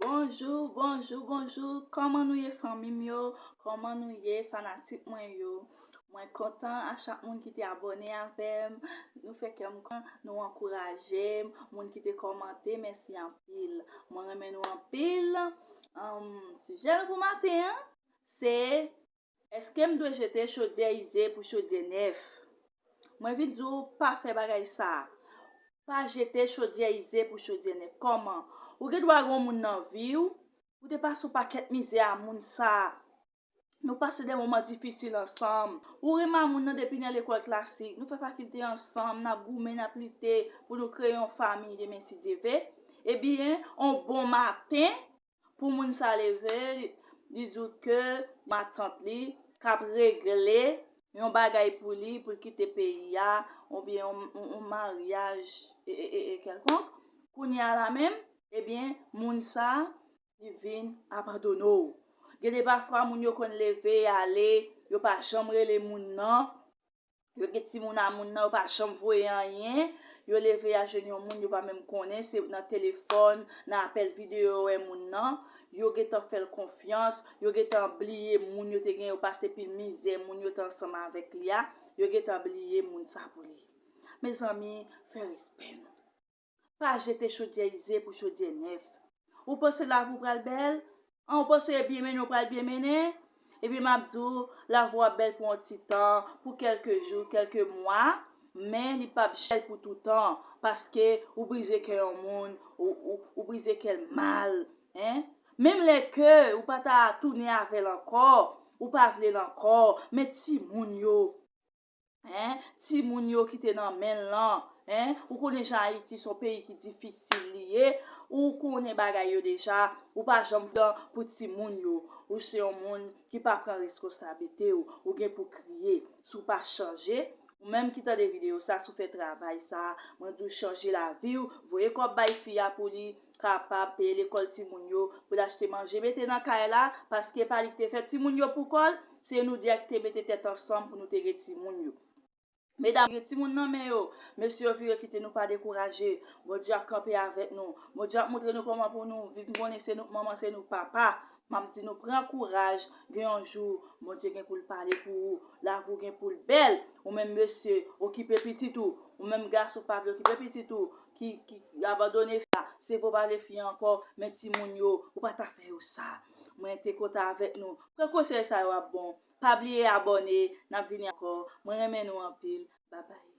Bonjour, bonjour, bonjour. Comment nous y famille yo? Comment nous y fanatique moi yo? Moi content à chaque monde qui t'est abonné avec nous fait que nous encourager, monde qui t'est commenté, merci en pile. Moi remet nous en pile. Sujet pour matin, hein? C'est est-ce que me doit jeter chaudière isée pour chaudière neuf? Moi vite dire pas faire bagay ça. Pas jeter chaudière isée pour chaudière neuf. Comment? Ou que doit gon moun nan vie ou te passe paquet misère à moun ça. Nous passons des moments difficiles ensemble. Ou reman moun nan depuis dans l'école classique. Nous faisons faculté ensemble, n'a goumé, n'a plité pour nous créer une famille de merci Dieu. Eh bien, un bon matin pour moun sa lever, disons que ma tante li k'ap régler yon bagay pour li pour quitter pays ya ou bien un mariage et quelconque. Kounya la même, eh bien, moun sa li vin abandonner. Gede parfois moun yo kon leve aller, yo pa chambre les moun nan. Yo get ti moun a moun nan, yo pa chambre voye rien. Yo leve a jeune yon moun yo pa même connaît, c'est dans téléphone, dans appel vidéo et moun nan. Yo get en faire confiance, yo get oublier moun yo te gen yo passé pile misère, moun yo te ensemble avec li a. Yo get oublier moun sa pour li. Mes amis, fais respect. Pas jeter chaudière isée pour chaudière neuf. Ou pensez la vous pral belle? On pense bien mener, on pral bien mener. Et puis m'abdou, la voix belle pour un petit temps, pour quelques jours, quelques mois, mais il pas belle pour tout temps parce que ou briser cœur au monde, ou briser quel mal, hein? Même les cœurs ou pas ta tourner avec encore, ou pas vle encore, mais ti moun yo. Hein? Si moun yo qui te nan men lan, hein? Ou connaît Jean Haïti son pays qui difficile lié, ou connaît bagay yo déjà, ou pas jambe pour ti moun yo, ou c'est un monde qui pas prend responsabilité ou gen pour crier, sou pas changer, ou même qui t'a des vidéos ça sou fait travail ça, moi dou changer la vie ou, voyez comme bay fia pour li capable payer l'école ti moun yo, pour acheter manger, mettez dans kay là parce que pas li te fait ti moun yo pour kol, c'est nous dire que te mette tête ensemble pour nous te ti moun yo. Mesdames, si moun nan men yo, monsieur Vire qui nous pas décourager, bon Dieu a campé avec nous, bon Dieu a montré nous comment pour nous vivre, connaissez nous maman, c'est nous papa, maman dit nous prend courage, gen un jour, bon Dieu gen pour parler pour vous, la vous gen pour belle, ou même monsieur, occupé petit tout, ou même garçon pas occupé petit tout, qui abandonné ça, c'est pour parler fille encore, mais ti moun yo, ou pas ta faire ça. Moi t'es content avec nous. Prends conseil ça bon. Pas oublier abonner, n'a venir encore. Moi remercie nous en pile. Bye bye.